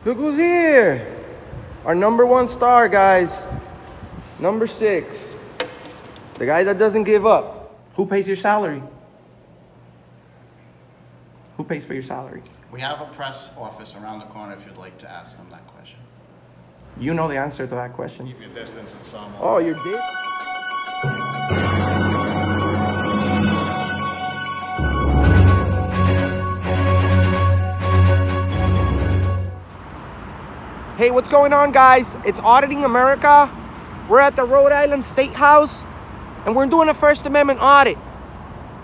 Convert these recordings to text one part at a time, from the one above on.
Look who's here. Our number one star, guys. Number 6. The guy that doesn't give up. Who pays your salary? Who pays for your salary? We have a press office around the corner if you'd like to ask them that question. You know the answer to that question. Keep your distance and some. Oh, you're dead? Hey, what's going on, guys? It's Auditing America. We're at the Rhode Island State House, and we're doing a First Amendment audit.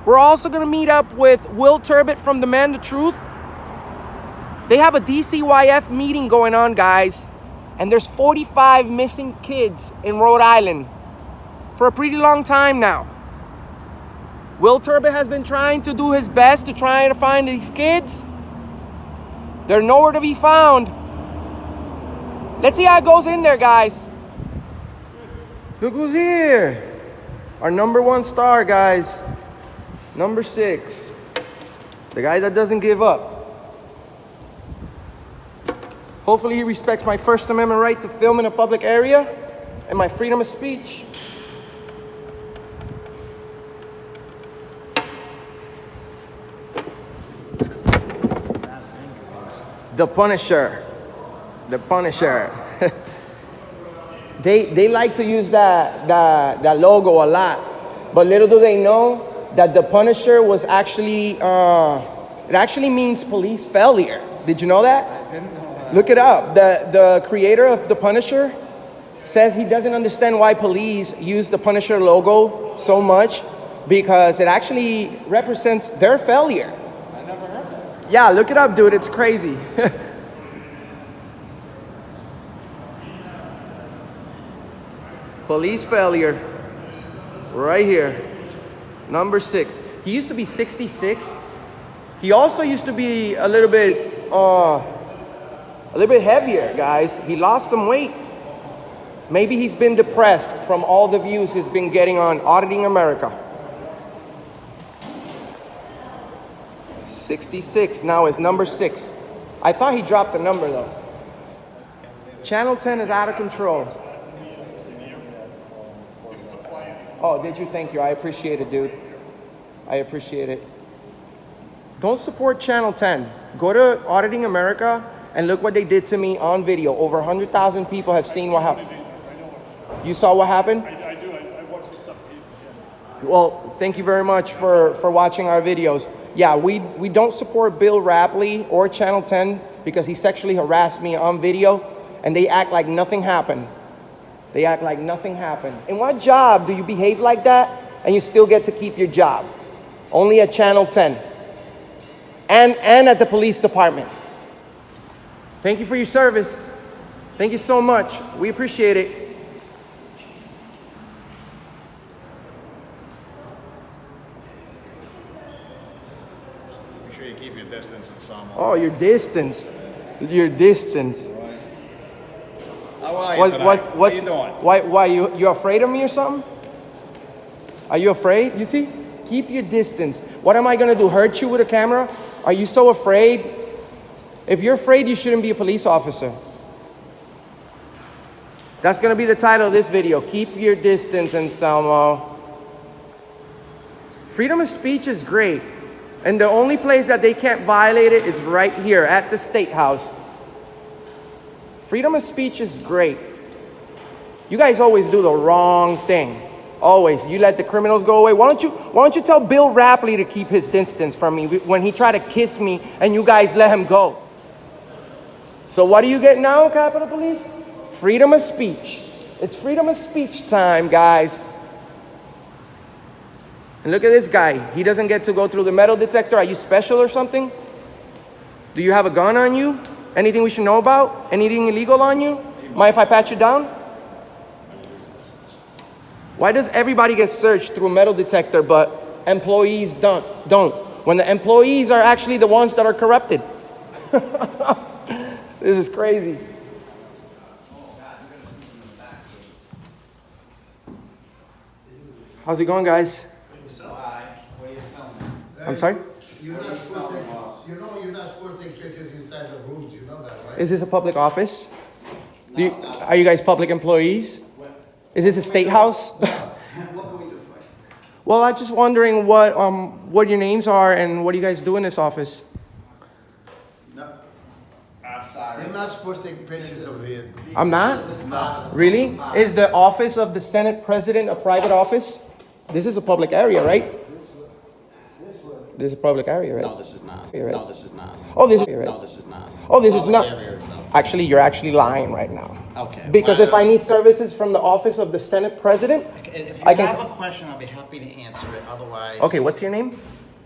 We're also going to meet up with Will Turbot from Demand the Truth. They have a DCYF meeting going on, guys, and there's 45 missing kids in Rhode Island for a pretty long time now. Will Turbot has been trying to do his best to try to find these kids. They're nowhere to be found. Let's see how it goes in there, guys. Look who's here. Our number one star, guys. Number 6. The guy that doesn't give up. Hopefully he respects my First Amendment right to film in a public area and my freedom of speech. The Punisher. The Punisher. They like to use that logo a lot, but little do they know that the Punisher was actually it actually means police failure. Did you know that? I didn't know that. Look it up. The creator of the Punisher says he doesn't understand why police use the Punisher logo so much, because it actually represents their failure. I never heard that. Yeah, look it up, dude. It's crazy. Police failure, right here, number 6. He used to be 66. He also used to be a little bit heavier, guys. He lost some weight. Maybe he's been depressed from all the views he's been getting on Auditing America. 66 now is number 6. I thought he dropped the number though. Channel 10 is out of control. Oh, did you? Thank you. I appreciate it, dude. I appreciate it. Don't support Channel 10. Go to Auditing America and look what they did to me on video. Over 100,000 people have seen what happened. You saw what happened? I do. I watch the stuff. Yeah. Well, thank you very much for watching our videos. Yeah, we don't support Bill Rapley or Channel 10 because he sexually harassed me on video, and they act like nothing happened. They act like nothing happened. In what job do you behave like that and you still get to keep your job? Only at Channel 10 and at the police department. Thank you for your service. Thank you so much. We appreciate it. Make sure you keep your distance and some. Oh, your distance. Your distance. How are you tonight? How you doing? Why you afraid of me or something? Are you afraid? You see? Keep your distance. What am I gonna do? Hurt you with a camera? Are you so afraid? If you're afraid, you shouldn't be a police officer. That's gonna be the title of this video. Keep your distance, Anselmo. Freedom of speech is great. And the only place that they can't violate it is right here at the State House. Freedom of speech is great. You guys always do the wrong thing. Always. You let the criminals go away. Why don't you tell Bill Rapley to keep his distance from me when he tried to kiss me and you guys let him go? So what do you get now, Capitol Police? Freedom of speech. It's freedom of speech time, guys. And look at this guy. He doesn't get to go through the metal detector. Are you special or something? Do you have a gun on you? Anything we should know about? Anything illegal on you? Mind if I pat you down? Why does everybody get searched through a metal detector, but employees don't? When the employees are actually the ones that are corrupted. This is crazy. How's it going, guys? I'm sorry? You're not supposed to take pictures inside the rooms, you know that, right? Is this a public office? Are you guys public employees? Is this a state house? What can we do for you? Well, I'm just wondering what your names are and what do you guys do in this office? No, I'm sorry. you're not supposed to take pictures over here. I'm not? No. Really? Is the office of the Senate President a private office? This is a public area, right? This is a public area, right? No, this is not. You're right. No, this is not. Oh, this is No, right. this is not. Oh, this is Public not. area is not. Actually, you're actually lying right now. Okay. Because if I need services from the office of the Senate President, If I you can- have a question, I'll be happy to answer it. Otherwise. okay, what's your name?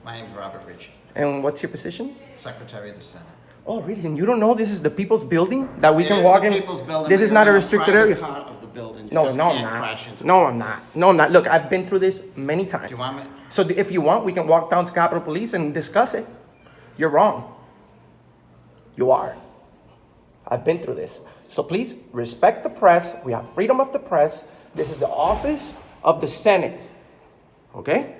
My name's Robert Ritchie, And what's your position? Secretary of the Senate. Oh, really? And you don't know this is the people's building that we It can is walk the in? People's Building, This but is you're not a in restricted private area. part of the building. You No, just no, I'm can't not. crash into No, it. I'm not. No, I'm not. Look, I've been through this many times. Do you want me? So if you want, we can walk down to Capitol Police and discuss it. You're wrong. You are. I've been through this. So please respect the press. We have freedom of the press. This is the office of the Senate. Okay?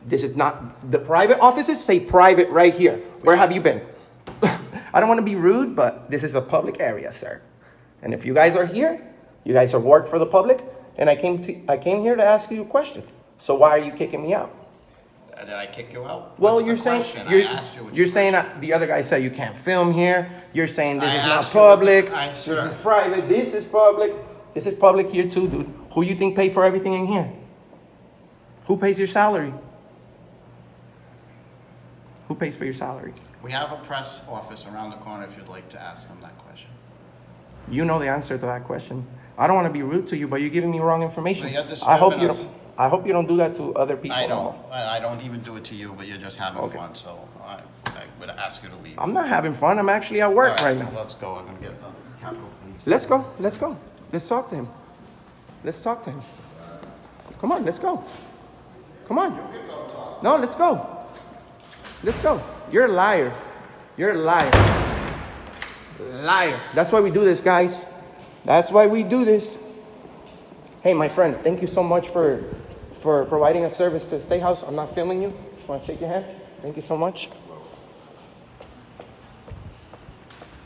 This is not, the private offices say private right here. Where have you been? I don't want to be rude, but this is a public area, sir. And if you guys are here, you guys are work for the public, and I came here to ask you a question. So why are you kicking me out? Did I kick you out? Well, What's you're the saying question? you're, I asked you. you're saying that the other guy said you can't film here. You're saying this I is not asked you what the- public. This sir. is private. This is public. This is public here too, dude. Who you think pay for everything in here? Who pays your salary? Who pays for your salary? We have a press office around the corner if you'd like to ask them that question. You know the answer to that question. I don't want to be rude to you, but you're giving me wrong information. Well, you're I hope disturbing you us. don't. I hope you don't do that to other people. I don't even do it to you, but you're just having Okay. fun, so I would ask you to leave. I'm not having fun. I'm actually at work All right now. Let's go. I'm gonna get the Capitol Police. Let's go. Let's go. Let's talk to him. Let's talk to him. Come on, let's go. Come on. No, let's go. Let's go. You're a liar. You're a liar. Liar. That's why we do this, guys. That's why we do this. Hey, my friend, thank you so much for providing a service to the State House. I'm not filming you. Just want to shake your hand. Thank you so much.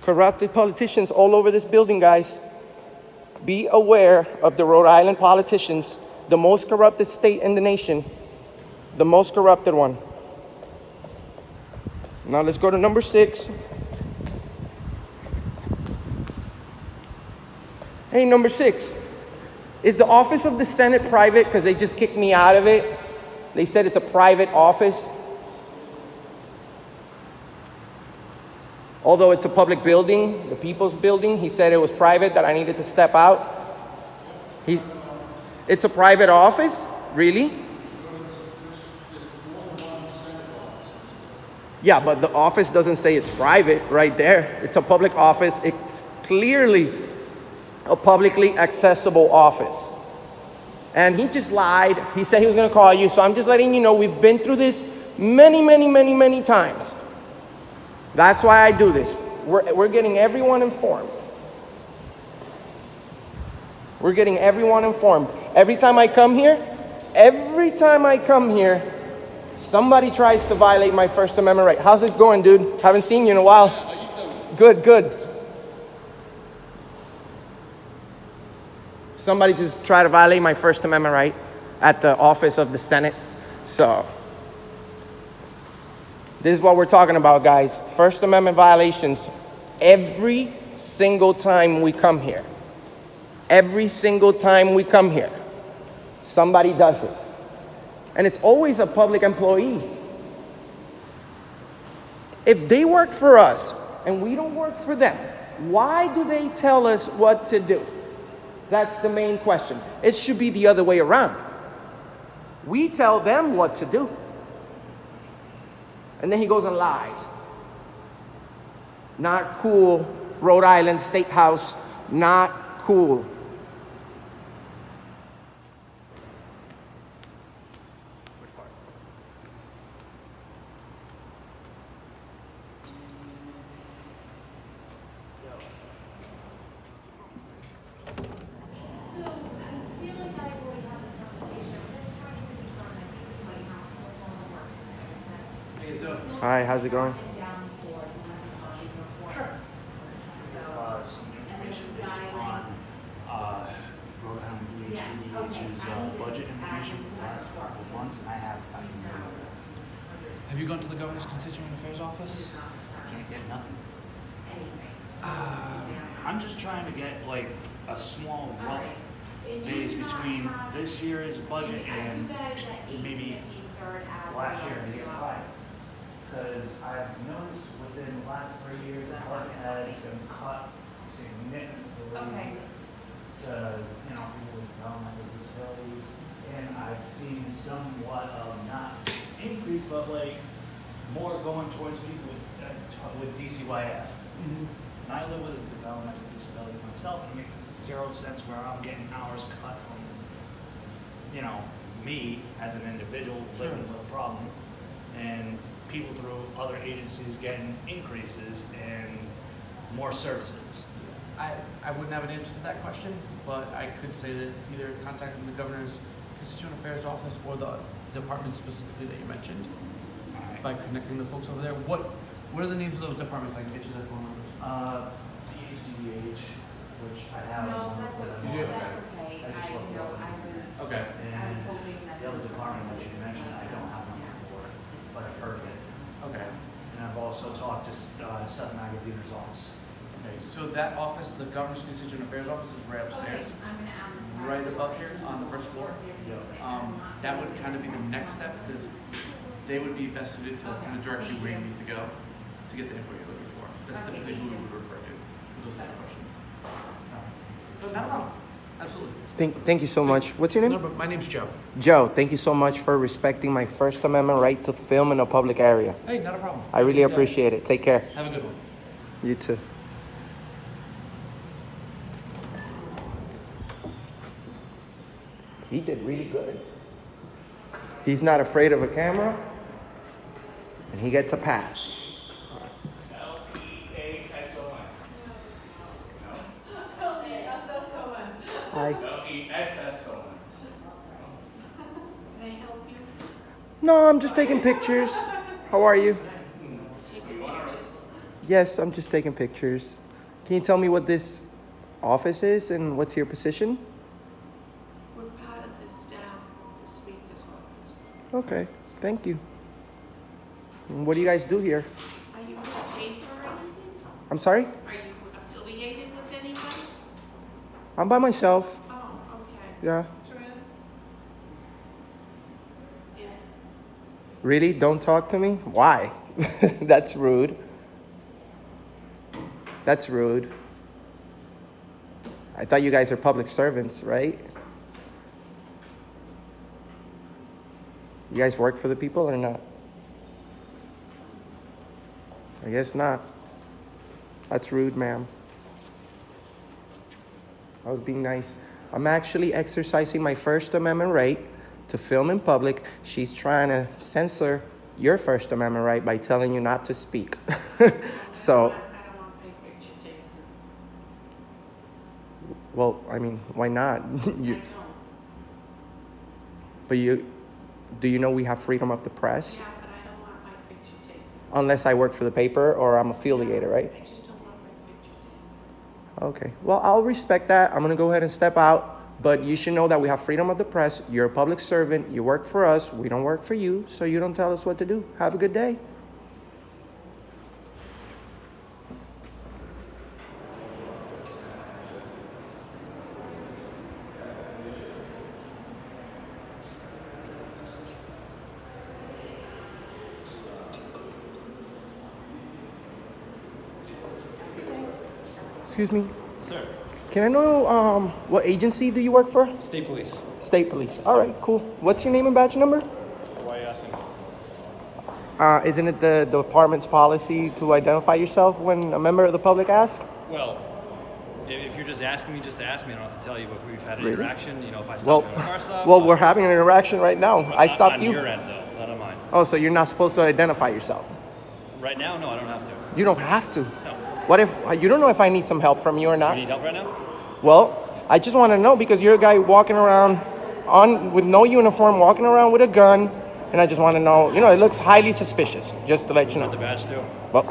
Corrupted politicians all over this building, guys. Be aware of the Rhode Island politicians, the most corrupted state in the nation, the most corrupted one. Now let's go to number 6. Hey, number 6. Is the office of the Senate private? Because they just kicked me out of it. They said it's a private office. Although it's a public building, the people's building, he said it was private, that I needed to step out. It's a private office? Really? Yeah, but the office doesn't say it's private right there. It's a public office. It's clearly a publicly accessible office. And he just lied. He said he was going to call you. So I'm just letting you know we've been through this many times. That's why I do this. We're getting everyone informed. We're getting everyone informed. Every time I come here, somebody tries to violate my First Amendment right. How's it going, dude? Haven't seen you in a while. How you doing? Good. Somebody just tried to violate my First Amendment right at the office of the Senate. So this is what we're talking about, guys. First Amendment violations every single time we come here. Every single time we come here, somebody does it. And it's always a public employee. If they work for us and we don't work for them, why do they tell us what to do? That's the main question. It should be the other way around. We tell them what to do. And then he goes and lies. Not cool. Rhode Island State House, not cool. So Hi, how's it going? down for the reports. So governor's budget information for the last couple of months, and I have gotten none of it. Have you gone to the governor's constituent affairs office? I can't get nothing. I'm just trying to get like a small rough base between this year's budget and maybe last year and the year prior. Because I've noticed within the last 3 years, the budget has been cut significantly to, people with developmental disabilities. And I've seen somewhat of not increase, but like more going towards people with DCYF. And I live with a developmental disability myself, and it makes zero sense where I'm getting hours cut from, me as an individual living with a problem, and people through other agencies getting increases and more services. I wouldn't have an answer to that question, but I could say that either contacting the governor's constituent affairs office or the department specifically that you mentioned, by connecting the folks over there. What are the names of those departments? I can get you their phone numbers. PHDH, which I have. No, that's okay. That's okay. Okay. I was hoping that. The other department that you mentioned, I don't have one for, but I've heard of it. Okay. And I've also talked to Seth Magaziner's office. Okay. So that office, the governor's constituent affairs office, is right upstairs, right above here on the first floor. That would kind of be the next step, because they would be best suited to kind of direct you where you need to go to get the info you're looking for. That's typically who we would refer to for those type of questions. So not a problem. Absolutely. Thank you so much. What's your name? No, but my name's Joe. Joe, thank you so much for respecting my First Amendment right to film in a public area. Hey, not a problem. I really appreciate it. Take care. Have a good one. You too. He did really good. He's not afraid of a camera, and he gets a pass. Hi. Can I help you? No, I'm just taking pictures. How are you? Taking pictures. Yes, I'm just taking pictures. Can you tell me what this office is and what's your position? We're part of the staff, the speaker's office. Okay, thank you. And what do you guys do here? Are you with a paper or anything? I'm sorry? Are you affiliated with anybody? I'm by myself. Oh, okay. Yeah. Yeah. Really? Don't talk to me? Why? That's rude. That's rude. I thought you guys are public servants, right? You guys work for the people or not? I guess not. That's rude, ma'am. I was being nice. I'm actually exercising my First Amendment right to film in public. She's trying to censor your First Amendment right by telling you not to speak. So, I don't want my picture taken. well, I mean, why not? I don't. But do you know we have freedom of the press? Yeah, but I don't want my picture taken. Unless I work for the paper or I'm affiliated, right? I just don't want my picture taken. Okay, well, I'll respect that. I'm gonna go ahead and step out, but you should know that we have freedom of the press. You're a public servant, you work for us, we don't work for you, so you don't tell us what to do. Have a good day. Excuse me. Sir, Can I know what agency do you work for? state police. State Police. All right, cool. What's your name and badge number? Why are you asking? Isn't it the department's policy to identify yourself when a member of the public asks? Well, if you're just asking me, just ask me. I don't have to tell you if we've had an Really? interaction. You know, if I Well, stop you in a car stop. well, we're having an interaction right now. I stopped on you. your end, though, not on mine. Oh, so you're not supposed to identify yourself? Right now, no, I don't have to. You don't have to. No. What if you don't know if I need some help from you or Do not? you need help right now? Well, I just want to know because you're a guy walking around with no uniform, walking around with a gun, and I just want to know. You know, it looks highly suspicious. Just to let you Got the know. badge too. Well,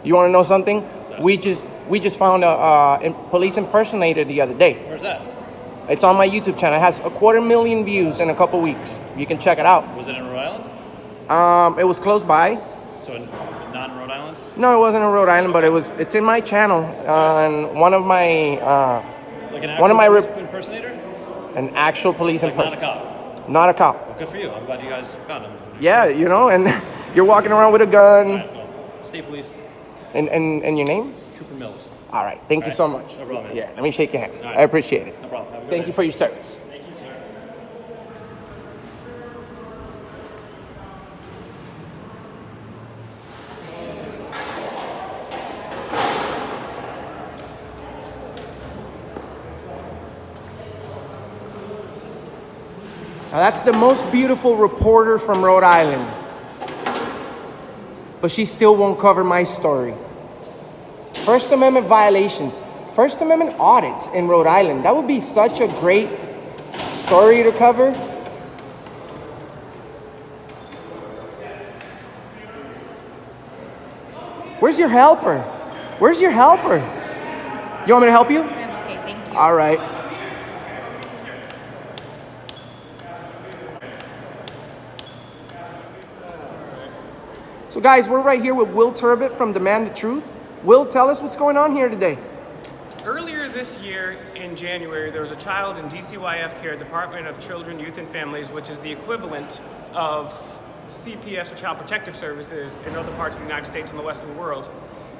you want to know something? We just found a police impersonator the other day. Where's that? It's on my YouTube channel. It has 250,000 views in a couple weeks. You can check it out. Was it in Rhode Island? It was close by. So not in Rhode Island? No, it wasn't in Rhode Island, but it's in my channel. And one of my Like an one of my actual police impersonator? an actual police Like not a impersonator. cop. Not a cop. Well, good for you. I'm glad you guys found him. Yeah, you know, and you're walking around with a gun. All right, well, state police, And your name? Trooper Mills. All right. Thank you so much. No problem, man. Yeah, let me shake your hand. All right. I appreciate it. No problem. Have a good Thank day. you for your service. Thank you, sir. Now that's the most beautiful reporter from Rhode Island. But she still won't cover my story. First Amendment violations, First Amendment audits in Rhode Island. That would be such a great story to cover. Where's your helper? Where's your helper? You want me to help you? I'm okay, thank you. All right. So guys, we're right here with Will Turbot from Demand the Truth. Will, tell us what's going on here today. Earlier this year, in January, there was a child in DCYF care, Department of Children, Youth and Families, which is the equivalent of CPS or Child Protective Services in other parts of the United States and the Western world.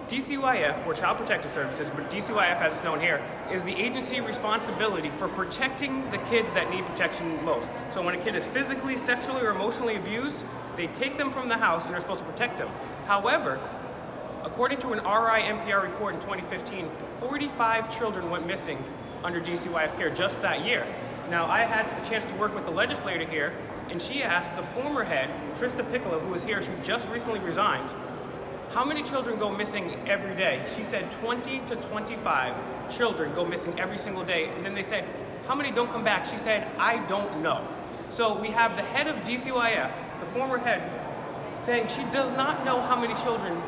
DCYF, or Child Protective Services, but DCYF as it's known here, is the agency responsibility for protecting the kids that need protection most. So when a kid is physically, sexually, or emotionally abused, they take them from the house and they're supposed to protect them. However, according to an RI NPR report in 2015, 45 children went missing under DCYF care just that year. Now, I had a chance to work with the legislator here, and she asked the former head, Trista Piccolo, who was here, who just recently resigned, how many children go missing every day? She said 20 to 25 children go missing every single day. And then they said, how many don't come back? She said, I don't know. So we have the head of DCYF, the former head, saying she does not know how many children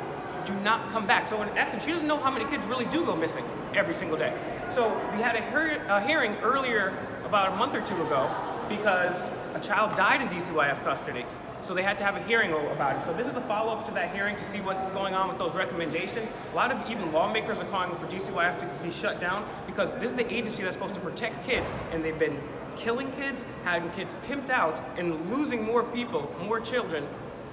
do not come back. So in essence, she doesn't know how many kids really do go missing every single day. So we had a hearing earlier, about a month or two ago, because a child died in DCYF custody. So they had to have a hearing about it. So this is the follow-up to that hearing to see what's going on with those recommendations. A lot of even lawmakers are calling for DCYF to be shut down because this is the agency that's supposed to protect kids, and they've been killing kids, having kids pimped out, and losing more people, more children,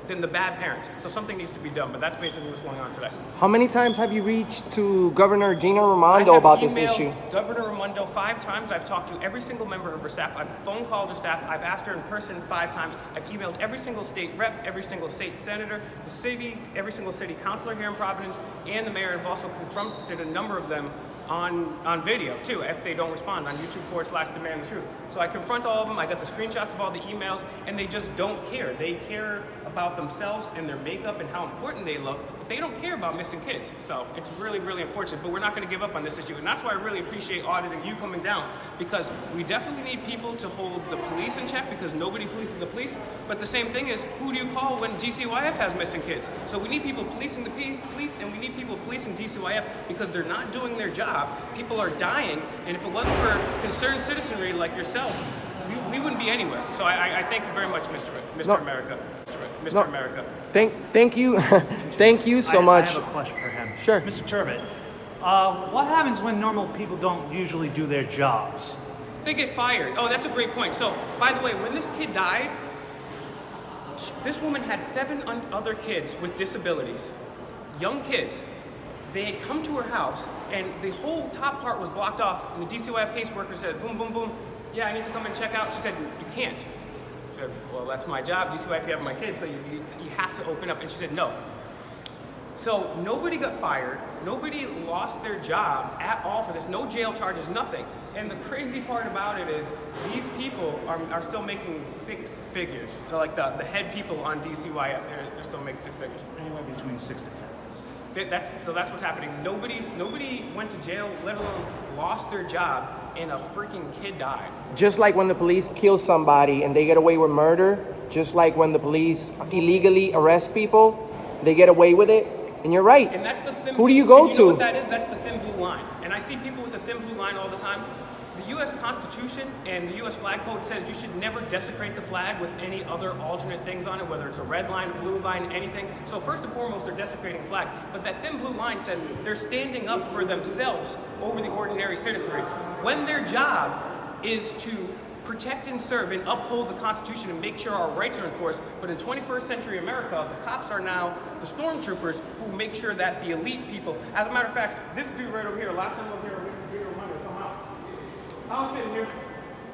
than the bad parents. So something needs to be done, but that's basically what's going on today. How many times have you reached to Governor Gina Raimondo about this issue? I've emailed Governor Raimondo 5 times. I've talked to every single member of her staff. I've phone called her staff. I've asked her in person 5 times. I've emailed every single state rep, every single state senator, the city, every single city councilor here in Providence, and the mayor. I've also confronted a number of them on video too, if they don't respond, on YouTube/Demand the Truth. So I confront all of them, I got the screenshots of all the emails, and they just don't care. They care about themselves and their makeup and how important they look, but they don't care about missing kids. So it's really, really unfortunate, but we're not gonna give up on this issue. And that's why I really appreciate Auditing, you coming down, because we definitely need people to hold the police in check, because nobody polices the police. But the same thing is, who do you call when DCYF has missing kids? So we need people policing the police, and we need people policing DCYF, because they're not doing their job. People are dying, and if it wasn't for concerned citizenry like yourself, we wouldn't be anywhere. So I thank you very much, Mr. America. Mr. America. Thank you. Thank you so much. I have a question for him. Sure. Mr. Turbot, what happens when normal people don't usually do their jobs? They get fired. Oh, that's a great point. So, by the way, when this kid died, this woman had 7 other kids with disabilities, young kids. They had come to her house, and the whole top part was blocked off, and the DCYF caseworker said, boom, boom, boom, yeah, I need to come and check out. She said, you can't. She said, well, that's my job, DCYF, you have my kids, so you have to open up. And she said, no. So nobody got fired, nobody lost their job at all for this, no jail charges, nothing. And the crazy part about it is, these people are still making 6 figures. So like the head people on DCYF, they're still making 6 figures. Anywhere between 6 to 10. So that's what's happening. Nobody went to jail, let alone lost their job, and a freaking kid died. Just like when the police kill somebody and they get away with murder, just like when the police illegally arrest people, they get away with it. And you're right. And that's the thin Who do you blue- go and to? You know what that is? That's the thin blue line. And I see people with the thin blue line all the time. The U.S. Constitution and the U.S. Flag Code says you should never desecrate the flag with any other alternate things on it, whether it's a red line, a blue line, anything. So first and foremost, they're desecrating the flag. But that thin blue line says they're standing up for themselves over the ordinary citizenry. When their job is to protect and serve and uphold the Constitution and make sure our rights are enforced. But in 21st century America, the cops are now the stormtroopers who make sure that the elite people, as a matter of fact, this dude right over here, last time I was here, Gina wanted to come out. I was sitting here,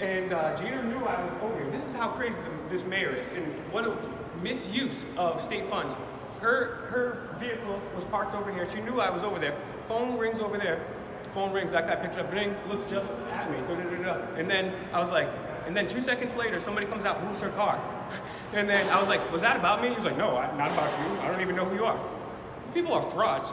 and Gina knew I was over here. This is how crazy this mayor is, and what a misuse of state funds. Her vehicle was parked over here. She knew I was over there. Phone rings over there. Phone rings, that guy picked it up, ring, looks just at me, and then I was like, and then 2 seconds later, somebody comes out, moves her car. And then I was like, was that about me? He was like, no, not about you. I don't even know who you are. People are frauds.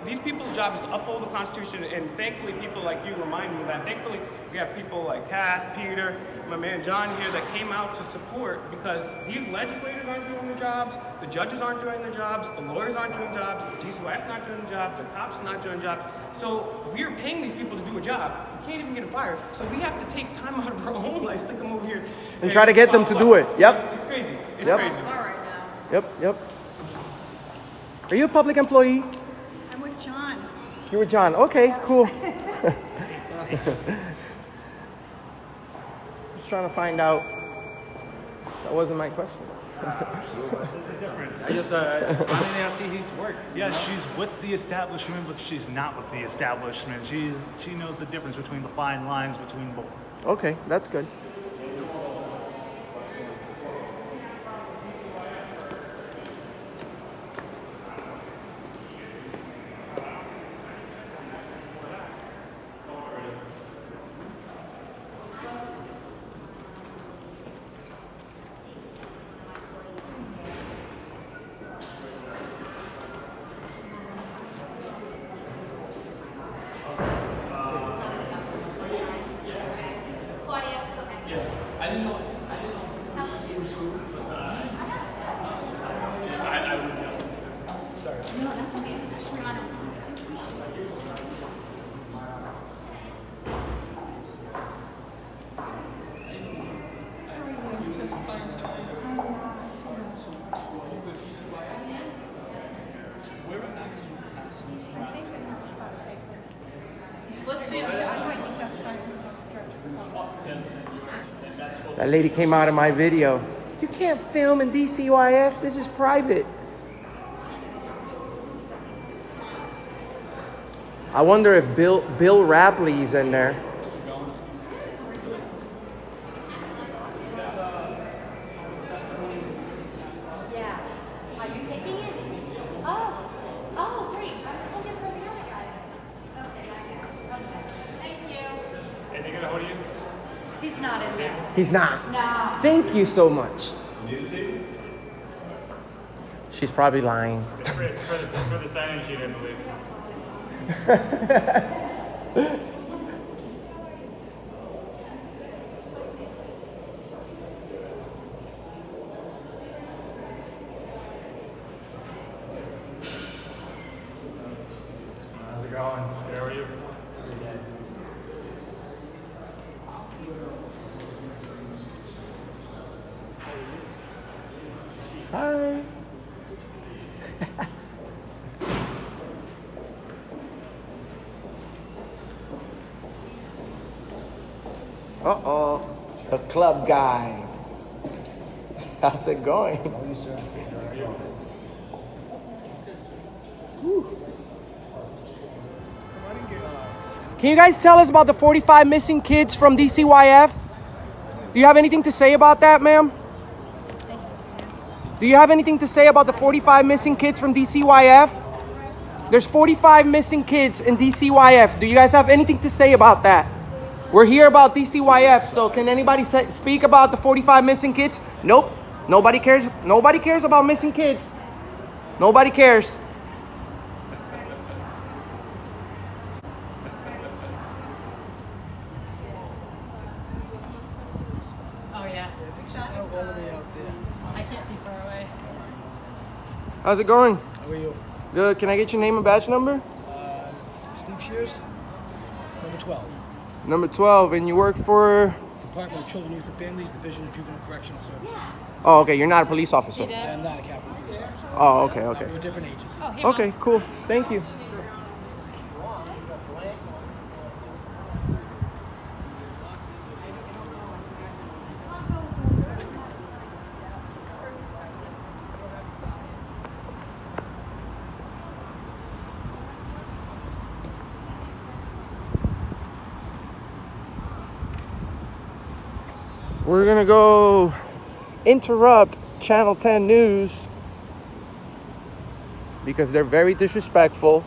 These people's job is to uphold the Constitution, and thankfully people like you remind me of that. Thankfully, we have people like Cass, Peter, my man John here that came out to support, because these legislators aren't doing their jobs, the judges aren't doing their jobs, the lawyers aren't doing jobs, the DCYF not doing the jobs, the cops not doing jobs. So we are paying these people to do a job. We can't even get them fired. So we have to take time out of our own lives to come over here And try to get them to do it. Yep. It's crazy. It's Yep. crazy. All right now. Yep, yep. Are you a public employee? I'm with John. You were John. Okay, cool. Just trying to find out. That wasn't my question. What's the difference? I just, I see his work. Yeah, she's with the establishment, but she's not with the establishment. She knows the difference between the fine lines between both. Okay, that's good. That lady came out of my video. You can't film in DCYF. This is private. I wonder if Bill Rapley's in there. Yeah. Are you taking it? Oh, great. I was looking for the other guy. Okay, okay. Thank you. And they get a hold of you? He's not in there. He's not. No. Thank you so much. She's probably lying. It's for the sign-in sheet, I believe. How's it going? How are you? Hi. Uh-oh. The club guy. How's it going? Whew. Can you guys tell us about the 45 missing kids from DCYF? Do you have anything to say about that, ma'am? Do you have anything to say about the 45 missing kids from DCYF? There's 45 missing kids in DCYF. Do you guys have anything to say about that? We're here about DCYF, so can anybody speak about the 45 missing kids? Nope. Nobody cares. Nobody cares about missing kids. Nobody cares. Oh, yeah. I can't see far away. How's it going? How are you? Good. Can I get your name and badge number? Steve Shears, number 12. Number 12. And you work for? Department of Children, Youth and Families, Division of Juvenile Correctional Services. Oh, okay. You're not a police officer. I'm not a Capitol Police officer. Oh, okay, okay. We're a different agency. Okay, cool. Thank you. We're gonna go interrupt Channel 10 News because they're very disrespectful.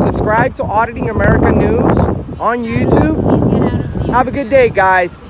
Subscribe to Auditing America News on YouTube. Have a good day, guys.